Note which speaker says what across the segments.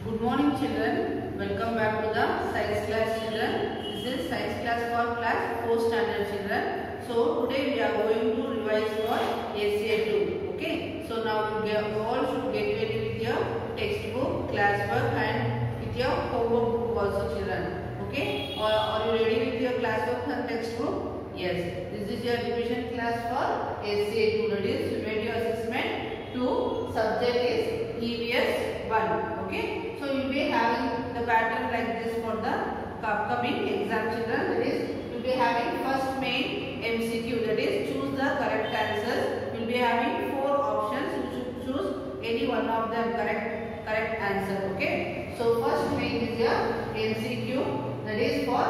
Speaker 1: Good morning children. Welcome back to the science class children. This is science class for class 4 standard children. So today we are going to revise for ACA 2. Okay. So now you all should get ready with your textbook, classwork and with your homework book also children. Okay. Are you ready with your classwork and textbook? Yes. This is your revision class for ACA 2. That is radio assessment 2. Subject is EVS 1. Okay, so you will be having the pattern like this for the upcoming exam children. That is, you will be having first main MCQ, that is choose the correct answers. You will be having 4 options. You should choose any one of them correct answer. Okay, so first main is your MCQ, that is for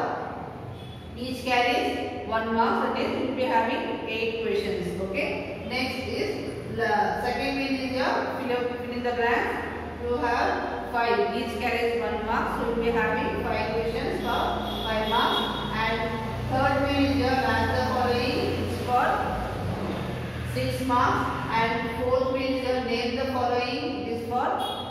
Speaker 1: each carries 1 mark. That is, you will be having 8 questions. Okay, next is the second main is your fill in the blanks. You have 5. Each carries 1 mark. So you will be having 5 questions for 5 marks. And third main is your answer following is for 6 marks. And fourth main is your name the following is for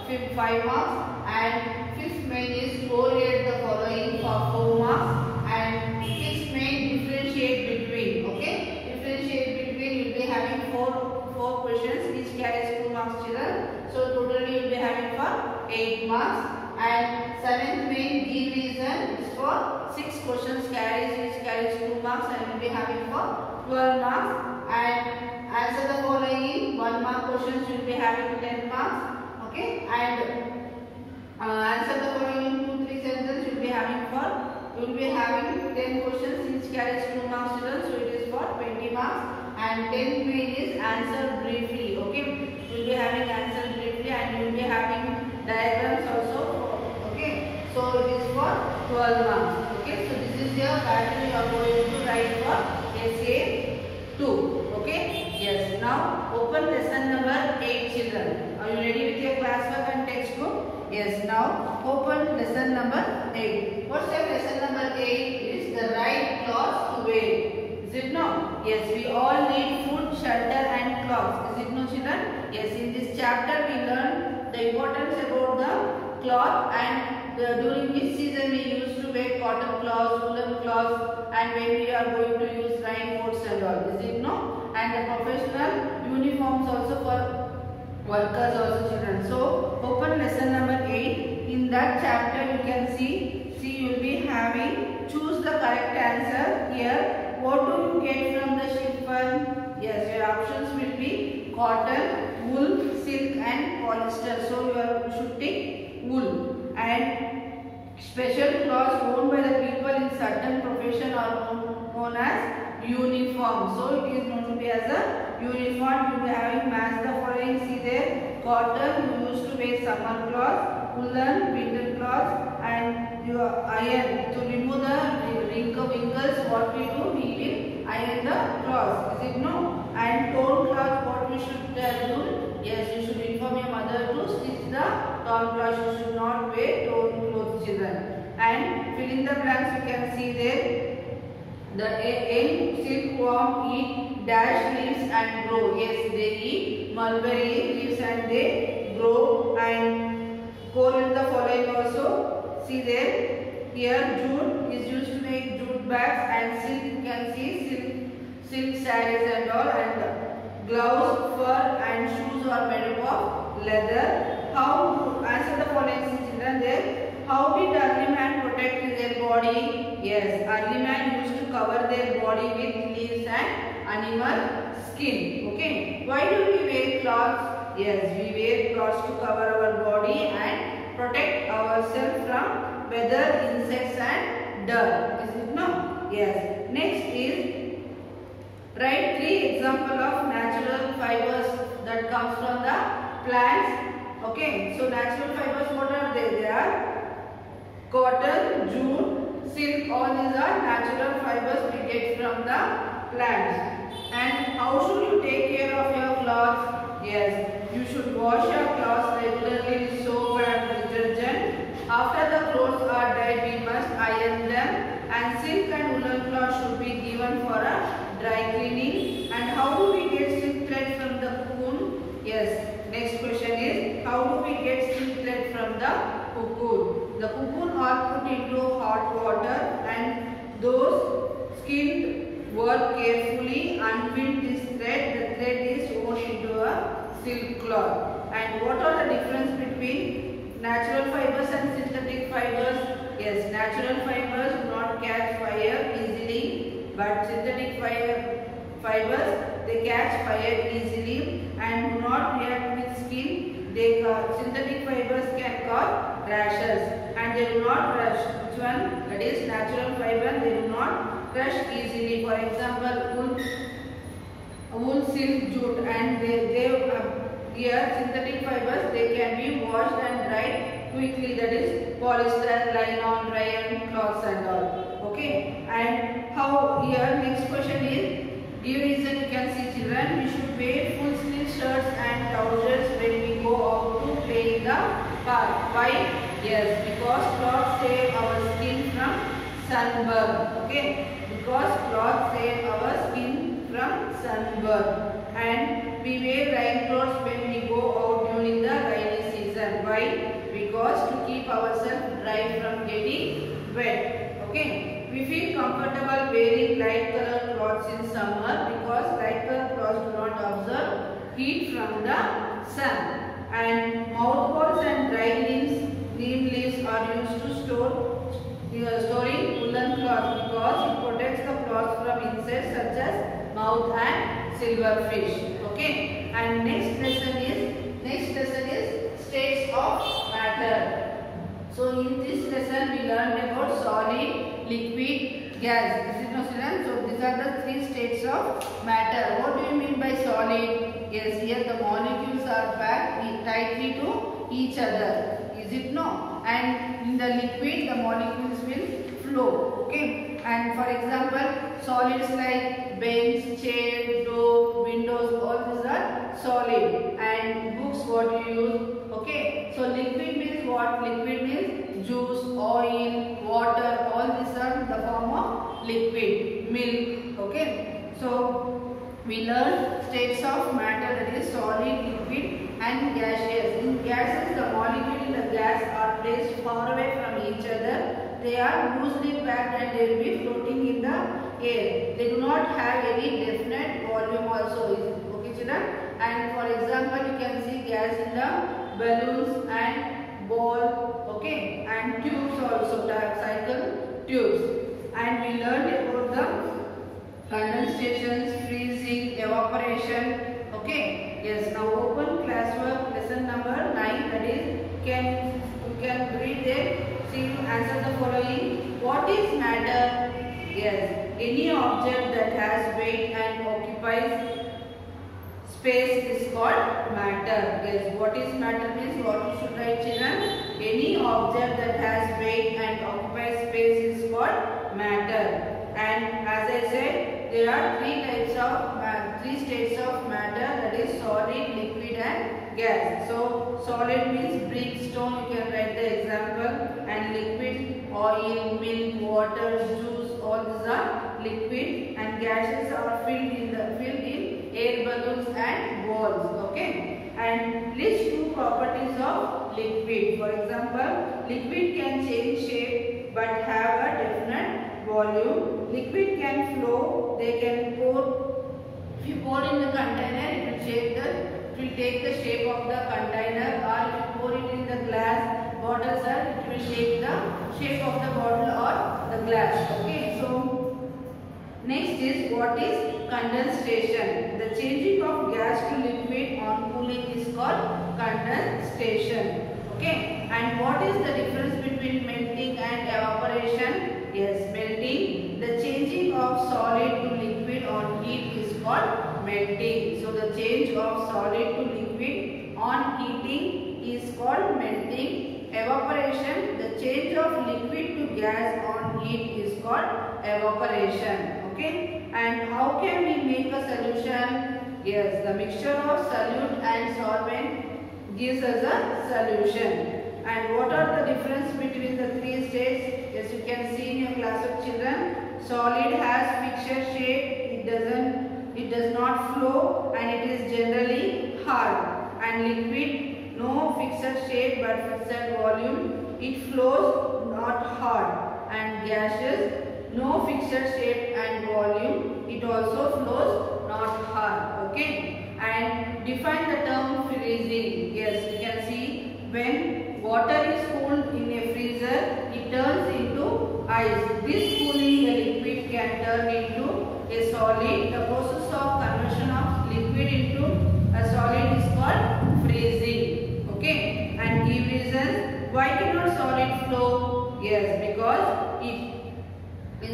Speaker 1: 5 marks. And fifth main is correlate the following for 4 marks. And sixth main differentiate between. Okay, differentiate between you will be having 4 questions. Each carries 2 marks children. So totally you will be having for 8 marks. And seventh main give reason is for 6 questions each carries 2 marks and you will be having for 12 marks. And answer the following 1 mark questions you will be having 10 marks. Okay, and answer the following 2-3 sentences you will be having 10 questions each carries 2 marks children. So it is for 20 marks. And 10th main is answer briefly. Okay, you will be having answer briefly and you will be having diagrams also. Okay, so it is for 12 marks. Okay, so this is your pattern you are going to write for essay 2. Okay, yes. Now open lesson number 8 children. Are you ready with your classwork and textbook? Yes. Now open lesson number 8. What's your lesson number 8? Is the right clothes to wear. Is it no? Yes, we all need food, shelter and clothes. Is it no children? Yes, in this chapter we learn the importance about the cloth and during which season we used to wear cotton cloths, woolen cloths and when we are going to use raincoats and all. Is it no? And the professional uniforms also for workers also children. So open lesson number 8. In that chapter you can see you will be having choose the correct answer here. What do you get from the chiffon? Yes, your options will be cotton, wool, silk and polyester. So you should take wool. And special clothes worn by the people in certain profession are known as uniform. So it is known to be as a uniform. You will be having match the following. See there, cotton you used to wear summer clothes, woolen winter clothes, and your iron to remove the wrinkles. What we do, we will iron the cloths. Is it no? And torn cloth, what we should do? Yes, you should inform your mother to stitch the torn cloth. You should not wear torn clothes, children. And fill in the blanks. You can see there. The young silkworm eat dash leaves and grow. Yes, they eat mulberry leaves and they grow. And correlate the following also. See there. Here jute is used to make jute bags and silk you can see silk sarees and all, and gloves, fur and shoes are made up of leather. How answer the following children there. How did early man protect their body? Yes, early man used to cover their body with leaves and animal skin. Okay. Why do we wear clothes? Yes, we wear clothes to cover our body and protect ourselves from weather, insects and dirt. Is it no? Yes. Next is write 3 examples of natural fibers that comes from the plants. Okay. So natural fibers, what are they? They are cotton, jute, silk. All these are natural fibers we get from the plants. And how should you take care of your clothes? Yes, you should wash your clothes regularly with soap and detergent. After the clothes are dried, we must iron them. And silk and woolen cloth should be given for a dry cleaning. And how do we get silk thread from the cocoon? Yes, next question is how do we get silk thread from the cocoon. The cocoon are put into hot water and those skilled work carefully unwind this thread. The thread is woven into a silk cloth. And what are the difference between natural fibers and synthetic fibers? Yes, natural fibers do not catch fire easily, but synthetic fibers they catch fire easily and do not react with skin. Synthetic fibers can cause rashes and they do not crush. Which one? That is natural fiber. They do not crush easily. For example, wool, silk, jute, and here synthetic fibers they can be washed and dried quickly. That is polyester, nylon, rayon, cloths and all. Okay. And how here next question is. Give reason you can see children. We should wear full sleeve shirts and trousers when we go out to play in the park. Why? Yes, because clothes save our skin from sunburn. Okay, because clothes save our skin from sunburn. And we wear rain clothes when we go out during the rainy season. Why? Because to keep ourselves dry from getting wet. Okay. We feel comfortable wearing light colored clothes in summer because light colored clothes do not absorb heat from the sun. And mouthwash and dry neem leaves are used to storing woolen cloth because it protects the cloth from insects such as moth and silverfish. Okay. And next lesson is states of matter. So in this lesson we learned about solid, liquid, gas. Is it no students? So these are the three states of matter. What do you mean by solid? Yes, here the molecules are packed tightly to each other. Is it no? And in the liquid the molecules will flow. Okay. And for example, solids like bench, chair, door, windows, all these are solid. And books what you use. Okay. So liquid means what? Liquid means juice, oil, water, all these are the form of liquid. Milk. Okay. So we learn states of matter, that is solid, liquid and gaseous. In gases, the molecule in the gas are placed far away from each other. They are loosely packed and they will be floating in the air. They do not have any definite volume also. Okay children? And for example, you can see gas in the balloons and ball. Okay. And tubes also, cycle tubes. And we learned about the condensation, freezing, evaporation. Okay. Yes. Now open classwork lesson number 9. That is, you can read it. See, answer the following. What is matter? Yes. Any object that has weight and occupies space is called matter. Yes. What is matter means what you should write children. Any object that has weight and occupies space is called matter. And as I said, there are three states of matter, that is solid, liquid and gas. So solid means brick, stone, you can write the example, and liquid, oil, milk, water, juice, all these are liquid, and gases are filled in air balloons and balls. Okay. And list two properties of liquid. For example, liquid can change shape but have a definite volume. Liquid can flow. They can pour. If you pour in the container, it will take the shape of the container, or if you pour it in the glass bottle, it will take the shape of the bottle or the glass. Okay. So next is what is condensation. The changing of gas to liquid on cooling is called condensation. Okay. And what is the difference between melting and evaporation? Yes, melting. The changing of solid to liquid on heat is called melting. So the change of solid to liquid on heating is called melting. Evaporation. The change of liquid to gas on heat is called evaporation. Okay. And how can we make a solution? Yes, the mixture of solute and solvent gives us a solution. And what are the difference between the three states? Yes, you can see in your class of children. Solid has fixture shape. It does not flow, and it is generally hard. And liquid no fixed shape but fixed volume. It flows not hard. And gaseous, no fixed shape and volume. It also flows not hard. Okay. And define the term freezing. Yes, you can see when water is cooled in a freezer, it turns into ice. This cooling the liquid can turn into a solid. The process of conversion of liquid into a solid is called freezing. Okay. And give reasons why cannot solid flow? Yes, because in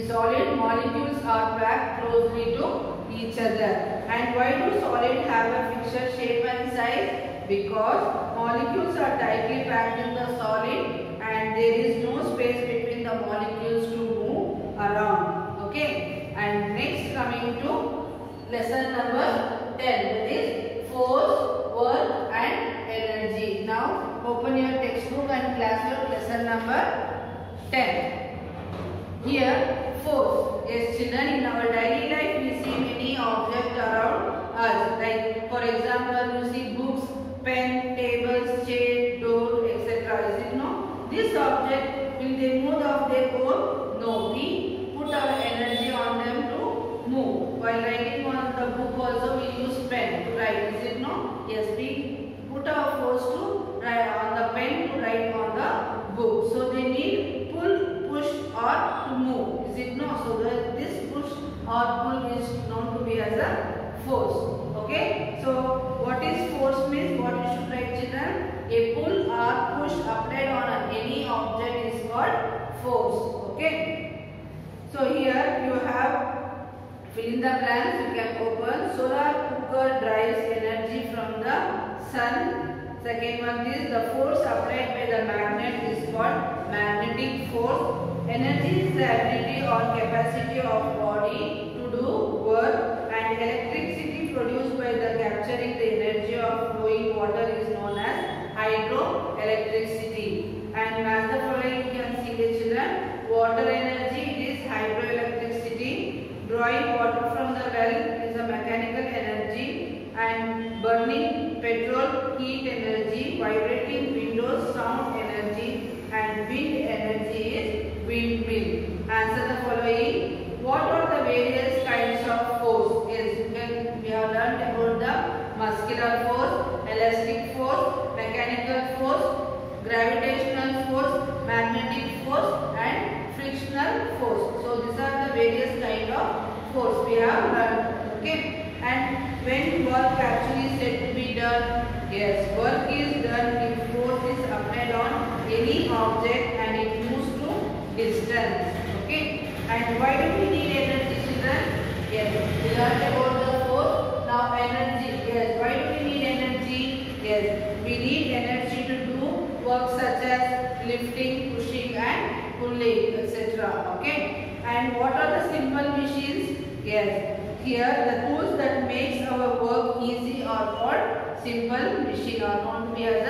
Speaker 1: solid molecules are packed closely to each other. And why do solid have a fixed shape and size? Because molecules are tightly packed in the solid and there is no space between the molecules to move around. Okay. And next coming to lesson number 10, that is force, work and energy. Now open your textbook and classwork, lesson number 10. Here force. Yes children, in our daily life we see many objects around us. Like for example, you see books, pen, tables, chair, door, etc. Is it no? This object, will they move of their own? No. We put our energy on them to move. While writing on the book also we use pen to write. Is it no? Yes, we put our force to write on the pen to write on the book. So they need pull, push or to move. Is it no? So this push or pull is known to be as a force. Okay. So what is force means? What you should write children? A pull or push applied on any object is called force. Okay. So here you have fill in the blanks. You can open. Solar cooker drives energy from the sun. Second one is the force applied by the magnet is called magnetic force. Energy is the ability or capacity of body to do work, and electricity produced by the capturing the energy of flowing water is known as hydroelectricity. And as the following you can see the children, water energy is hydroelectricity, drawing water from the well is a mechanical energy, and burning petrol heat energy, vibrating windows sound energy, and wind energy is windmill. Answer the following. What are the various kinds of force? Yes, we have learned about the muscular force, elastic force, mechanical force, gravitational force, magnetic force and frictional force. So these are the various kind of force we have learned. Okay. And when work actually said to be done? Yes, work is done if force is applied on any object and it moves to distance. Okay. And why do we need energy children? Yes, we learned about the force. Now energy. Yes, why do we need energy? Yes, we need energy to do work such as lifting, pushing and pulling, etc. Okay. And what are the simple machines? Yes, here the tools that makes our work easy are called simple machine, or known to be as a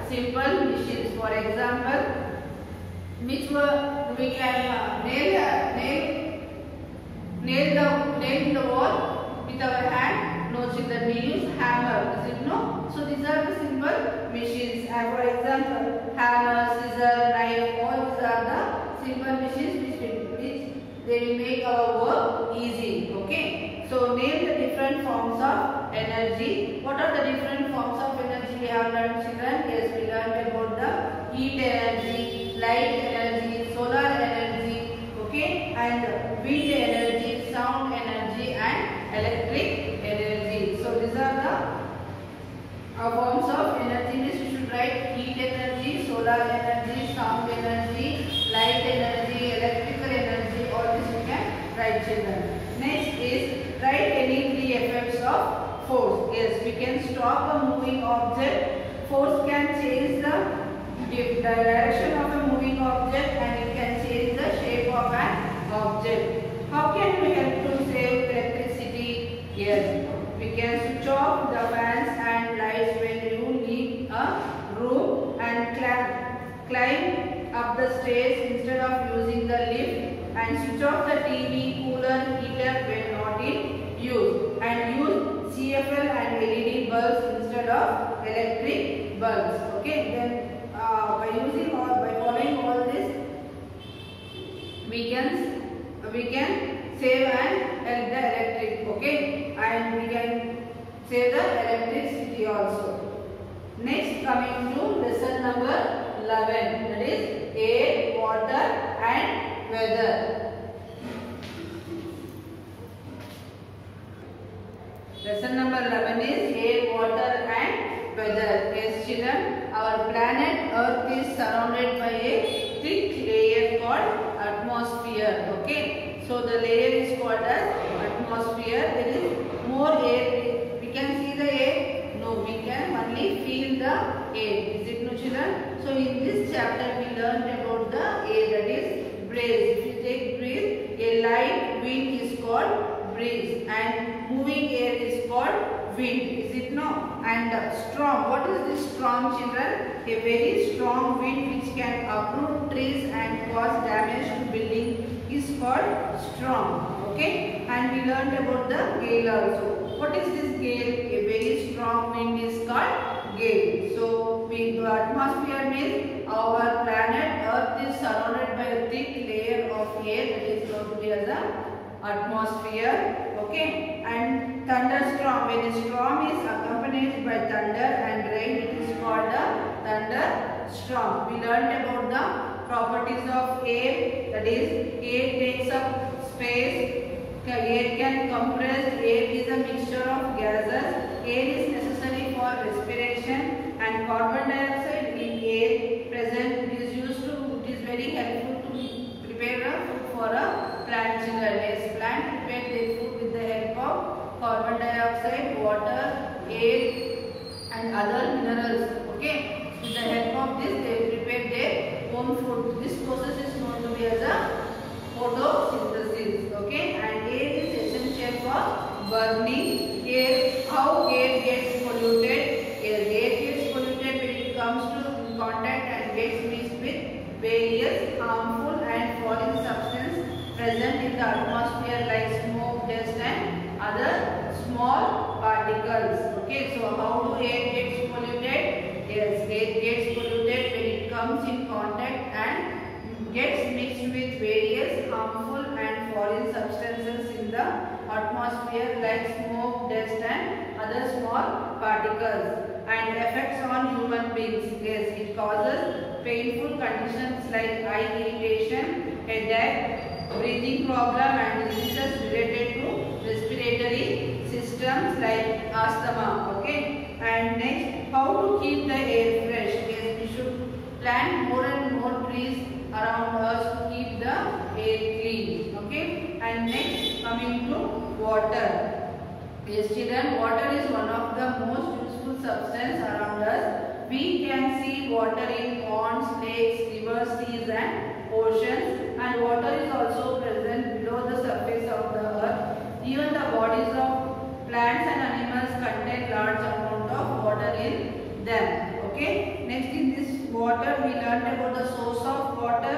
Speaker 1: simple machines. For example, which we can nail the wall with our hand. No children, we use hammer. Is it no? So these are the simple machines. And for example, hammer, scissor, knife, all these are the simple machines which they will make our work easy. Okay. So name the different forms of energy. What are the different forms of energy we have learned children? Yes, we learned about the heat energy, light energy, solar energy, okay, and wind energy, sound energy and electric energy. So these are the forms of energy which you should write: heat energy, solar energy, sound energy, light energy, electrical energy. All this you can write children. Next is write any three effects of force. Yes, we can stop a moving object. Force can change the direction of a moving object and it can change the shape of an object. How can we help to save electricity? Yes, we can switch off the fans and lights when you leave a room and climb up the stairs instead of using the lift, and switch off the TV, cooler, heater when not in use, and use CFL and LED bulbs instead of electric bulbs. Okay, then by using or by following all this, we can save and help the electric. Okay, and we can save the electricity also. Next, coming to lesson number 11, that is air, water and weather. Lesson number 11 is air, water and weather. Yes children, our planet Earth is surrounded by a thick layer called atmosphere. Okay, so the layer is called as atmosphere. There is more air. We can see the air? No, we can only feel the air. Is it no children? So in this chapter we learned about the air, that is breeze. If you take breeze, a light wind is called breeze and moving air is called wind. Is it no? And strong. What is this strong children? A very strong wind which can uproot trees and cause damage to building is called storm. Okay, and we learned about the gale also. What is this gale? A very strong wind is called gale. So the atmosphere means our planet Earth is surrounded by a thick layer of air that is known to be as a atmosphere. Okay, and thunderstorm. When a storm is accompanied by thunder and rain, it is called a thunderstorm. We learned about the properties of air, that is air takes up space, air can compress, air is a mixture of gases, air is necessary for respiration, and carbon dioxide in air present is used to, it is very helpful to prepare a food for a plant children. Yes, plant prepare their food with the help of carbon dioxide, water, air and other minerals. Okay, with the help of this they prepare their own food. This process is known to be as a photosynthesis. Okay, and air is essential for burning. Air, how air gets polluted? Air gets polluted when it comes to contact and gets mixed with various harmful and foreign substances present in the atmosphere like smoke, dust and other small particles. Okay, so how do air gets polluted? Yes, air gets polluted when it comes in contact and gets mixed with various harmful and foreign substances in the atmosphere like smoke, dust and other small particles, and effects on human beings. Yes, it causes painful conditions like eye irritation, headache, breathing problem and diseases related to respiratory systems like asthma. Okay, and next, how to keep the air fresh? Yes, we should plant more and more trees around us to keep the air clean. Okay, and next, coming to water. Yes children, water is one of the most useful substance around us. We can see water in ponds, lakes, rivers, seas and oceans, and water is also present below the surface of the earth. Even the bodies of plants and animals contain large amount of water in them. Okay, next in this water we learned about the source of water,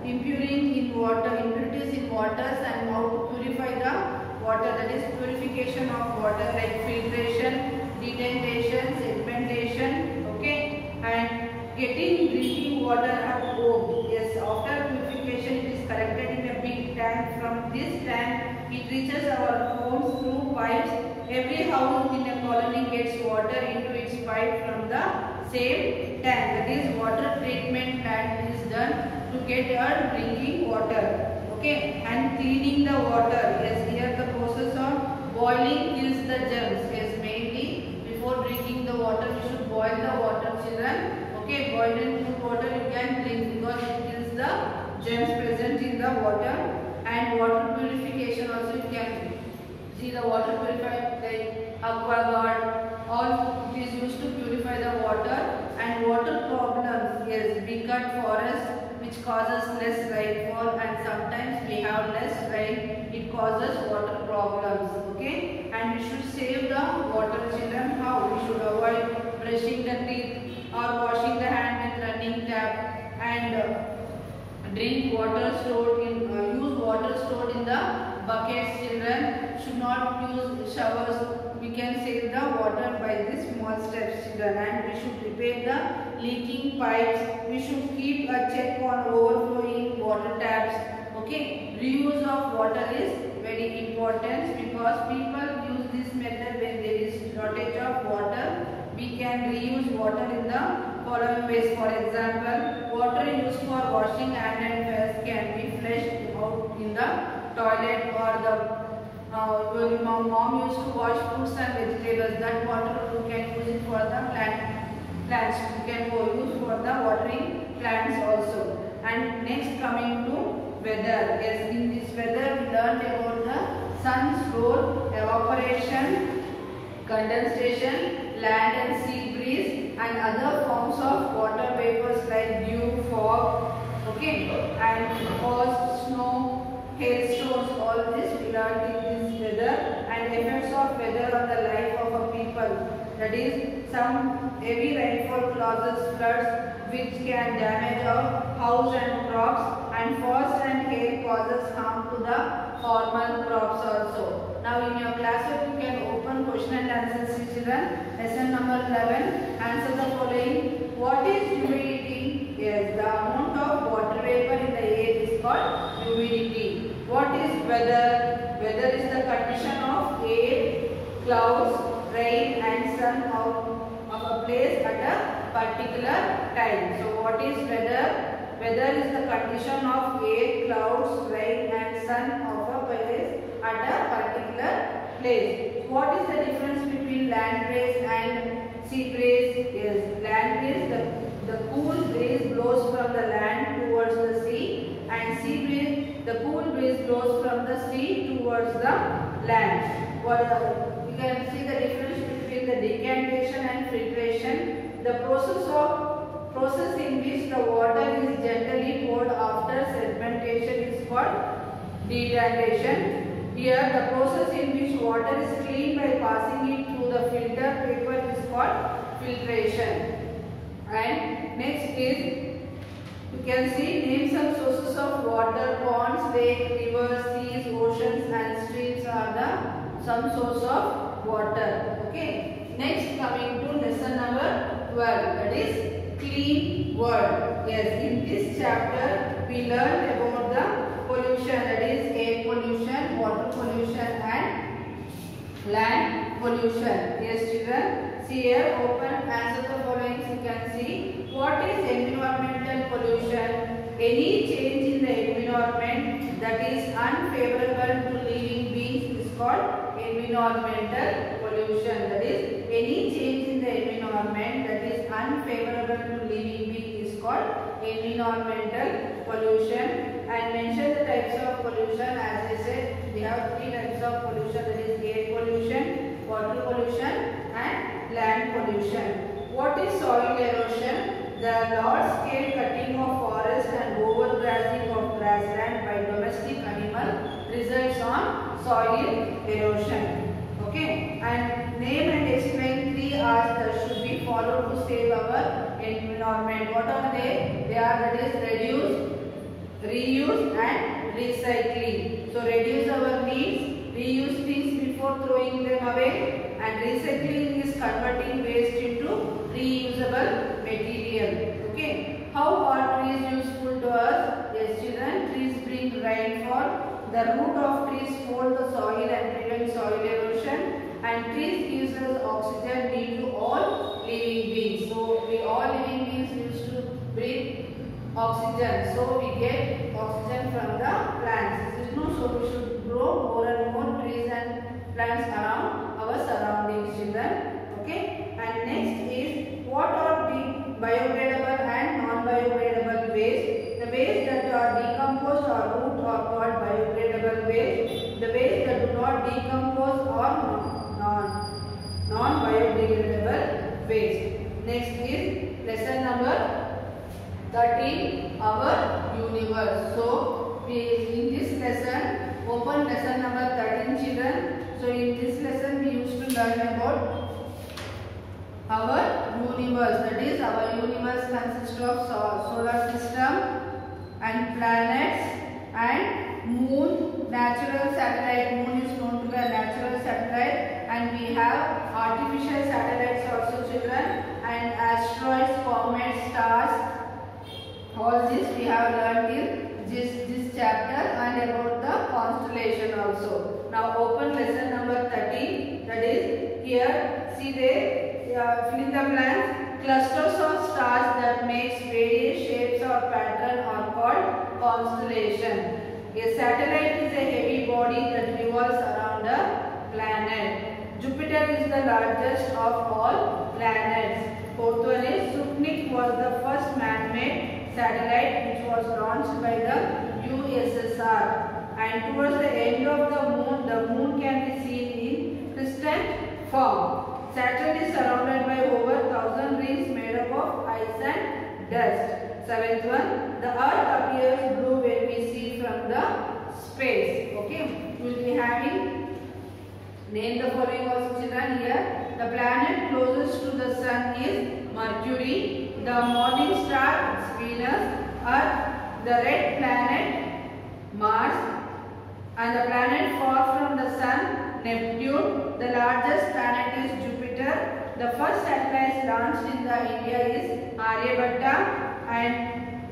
Speaker 1: impurities in waters and how to purify the water, that is purification of water like filtration, detentation, sedimentation. Okay, and getting drinking water at home. Yes, after purification it is collected in a big tank. From this tank it reaches our homes through pipes. Every house in a colony gets water into its pipe from the same tank. That is water treatment plant is done to get our drinking water. Okay, and cleaning the water. Yes, here the process of boiling kills the germs. Yes, mainly before drinking the water we should boil the water children. Okay, boiled and cool water you can drink because it kills the germs present in the water. And water purification also you can see the water purifier like AquaGuard, all it is used to purify the water. And water problems, yes, we cut forest which causes less rainfall, and sometimes we have less rain, it causes water problems. Okay, and we should save the water children. How? We should avoid brushing the teeth or washing the hand with running tap, and drink water stored in use water stored in the buckets. Children should not use showers. We can save the water by these small steps, children. And we should repair the leaking pipes. We should keep a check on overflowing water taps. Okay, reuse of water is very important because people use this method when there is shortage of water. We can reuse water in the following ways. For example, water used for washing hand and face can be flushed out in the toilet, or the when mom used to wash fruits and vegetables, that water you can use it for the plants. You can use for the watering plants also. And next, coming to weather. Yes, in this weather we learned about the sun's role, evaporation, condensation, land and sea breeze, and other forms of water vapors like dew, fog, okay, and frost, snow, hailstones. All this we learned in this weather, and effects of weather on the life of a people. That is, some heavy rainfall causes floods which can damage our house and crops, and frost and hail causes harm to the formal crops also. Now in your classroom you can open question and answers, children. Lesson number 11. Answer the following. What is humidity? Yes, the amount of water vapor in the air is called humidity. What is weather? Weather is the condition of air, clouds, rain and sun of a place at a particular time. So what is weather? Weather is the condition of air, clouds, rain and sun of a place at a particular place. What is the difference between land breeze and sea breeze? Yes, land breeze, the cool breeze blows from the land towards the sea, and sea breeze, the cool breeze blows from the sea towards the land. You can see the difference between the decantation and filtration. The process in which the water is generally poured after sedimentation is called decantation. Here, the process in which water is cleaned by passing it through the filter paper is called filtration. And next is, you can see, name some sources of water. Ponds, lakes, rivers, seas, oceans and streams are the some source of water. Okay. Next, coming to lesson number 12, that is clean world. Yes, in this chapter we learned about the pollution, that is air pollution, water pollution and land pollution. Yes, children, see here, open, answer the following. You can see, what is environmental pollution? Any change in the environment that is unfavorable to living beings is called environmental pollution. That is, any change in the environment that is unfavorable to living beings is called environmental pollution. And mention the types of pollution. As I said, we have 3 types of pollution, that is air pollution, water pollution and land pollution. What is soil erosion? The large-scale cutting of forest and overgrazing of grassland by domestic animal results on soil erosion. Okay, and name and explain 3 R's that should be followed to save our environment. What are they? They are, that is, reduce, reuse and recycling. So reduce our needs, reuse things before throwing them away, and recycling is converting waste into reusable material. Okay. How are trees useful to us? Yes, children, trees bring rainfall. The root of trees hold the soil and prevent soil erosion, and trees gives us oxygen needed to all living beings. So we all living beings used to breathe oxygen. So we get oxygen from the plants. So we should grow more and more trees and plants around our surroundings, children. Okay. And next is, what are the biodegradable and non-biodegradable waste? The waste that are decomposed or root are called biodegradable waste. The waste that do not decompose are non-biodegradable waste. Next is lesson number 13, our universe. So in this lesson, open lesson number 13, children. So in this lesson we used to learn about our universe. That is, our universe consists of solar system, and and planets and moon, natural satellite. Moon is known to be a natural satellite, and we have artificial satellites also, children, and asteroids, comets, stars. All this we have learned in this chapter, and about the constellation also. Now open lesson number 13. That is, here see they fill in the blanks. Clusters of stars that makes various shapes or pattern are called constellation. A satellite is a heavy body that revolves around a planet. Jupiter is the largest of all planets. Fourth one is Sputnik was the first man-made satellite which was launched by the USSR. And towards the end of the moon can be seen in crescent form. Saturn is surrounded by over 1,000 rings made up of ice and dust. Seventh one, the earth appears blue when we see from the space. Okay, we will be having name the following also, children. Here, the planet closest to the sun is Mercury. The morning star is Venus. Earth, the red planet Mars, and the planet far from the sun Neptune. The largest planet is Jupiter. The first satellite launched in the India is Aryabhatta, and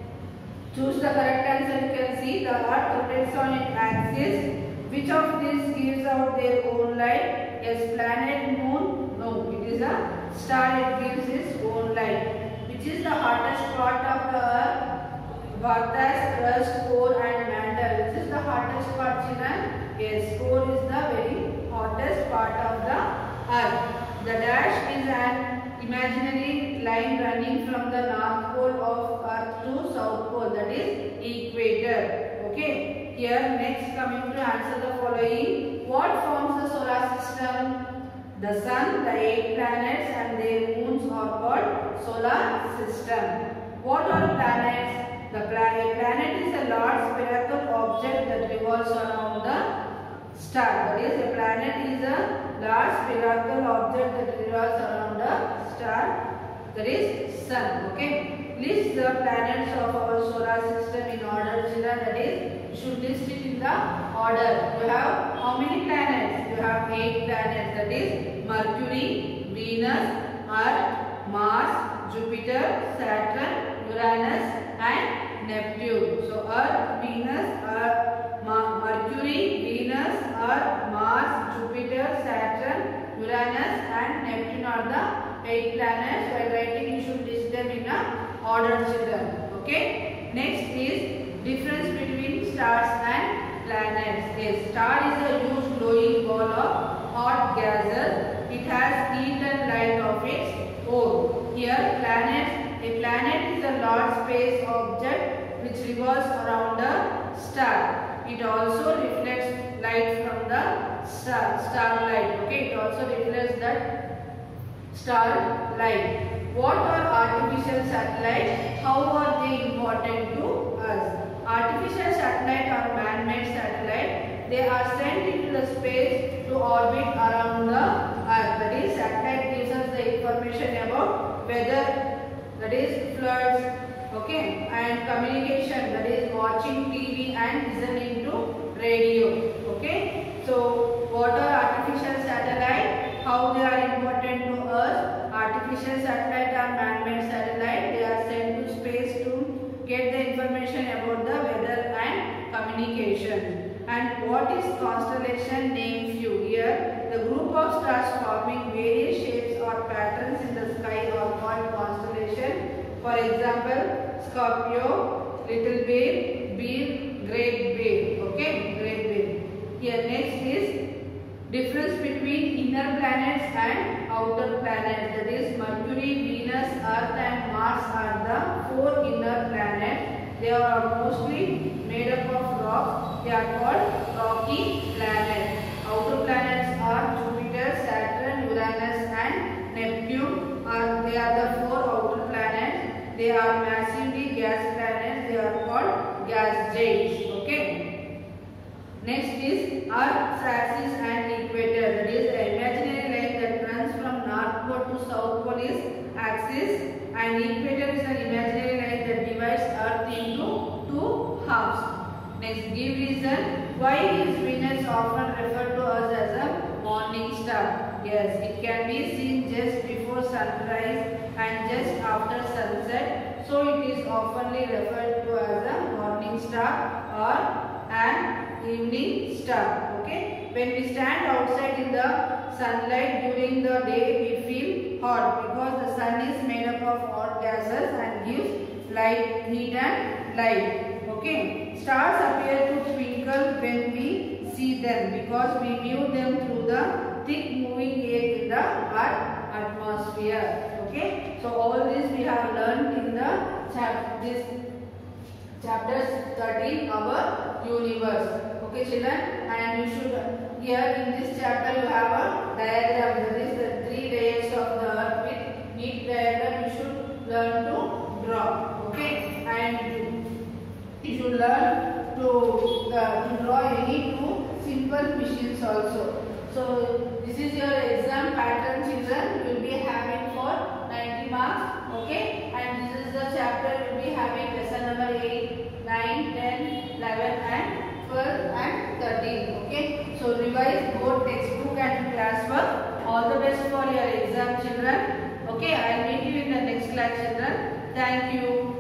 Speaker 1: choose the correct answer. You can see the earth rotates on its axis. Which of these gives out their own light? Yes, planet, moon. No, it is a star. It gives its own light. Which is the hottest part of the earth? Vartas, crust, core and mantle. Which is the hottest part, children? Yes, core is the very hottest part of the earth. The dash is an imaginary line running from the north pole of earth to south pole, that is equator. Okay. Here next coming to answer the following. What forms the solar system? The sun, the 8 planets and their moons are called solar system. What are planets? The planet is a large spherical object that revolves around the star. That is, a planet is a large spherical object that revolves around the star. That is sun. Okay. List the planets of our solar system in order, children. That is, you should list it in the order. You have how many planets? You have 8 planets. That is Mercury, Venus, Earth, Mars, Jupiter, Saturn, Uranus and Neptune. So Earth, Venus, Mercury, Venus, Earth, Mars, Jupiter, Saturn, Uranus and Neptune are the 8 planets. While writing, you should list them in a order, children. Okay. Next is difference between stars and planets. A star is a huge glowing ball of hot gases. It has heat and light of its own. Here, a planet is a large space object which revolves around a star. It also reflects light from the starlight. Okay, it also reflects that starlight. What are artificial satellites? How are they important to us? Artificial satellite or man-made satellite, they are sent into the space to orbit around the earth. That is, satellite gives us the information about weather, that is floods, okay, and communication, that is watching TV and listening to radio. Okay, so what are artificial satellite? How they are important to us? Artificial satellite or man-made satellite, they are sent to space to get the information about the weather and communication. And what is constellation? Name few. Here, the group of stars forming various shapes or patterns in the sky are called constellation. For example, Scorpio, Little Bear, Great Bear. Okay, Great Bear. Here next is difference between inner planets and outer planets. That is, Mercury, Venus, Earth and Mars are the 4 inner planets. They are mostly made up of rocks. They are called rocky planets. Outer planets are Jupiter, Saturn, Uranus and Neptune. They are the 4 outer planets. They are massively gas planets. They are called gas giants. Okay. Next is Earth's axis and equator. That is, the imaginary line that runs from North Pole to South Pole is axis, and equator is an imaginary line that divides Earth into 2 halves. Next, give reason why is Venus often referred to us as a morning star. Yes, it can be seen just before sunrise and just after sunset. So it is oftenly referred to as a morning star or an evening star. Okay. When we stand outside in the sunlight during the day, we feel hot because the sun is made up of hot gases and gives light, heat and light. Okay. Stars appear to twinkle when we see them because we view them through the thick moving air in the Earth atmosphere. Okay. So all this we have learned in the chapter 13, our universe. Okay, children, and you should here in this chapter you have a diagram. That is the 3 layers of the Earth with neat diagram. You should learn to draw. Okay, and you should learn to draw any 2 simple machines also. So this is your exam pattern, children. You will be having for 90 marks. Okay, and this is the chapter you will be having lesson number 8, 9, 10, 11 and 12 and 13. Okay, so revise both textbook and classwork. All the best for your exam, children. Okay, I will meet you in the next class, children. Thank you.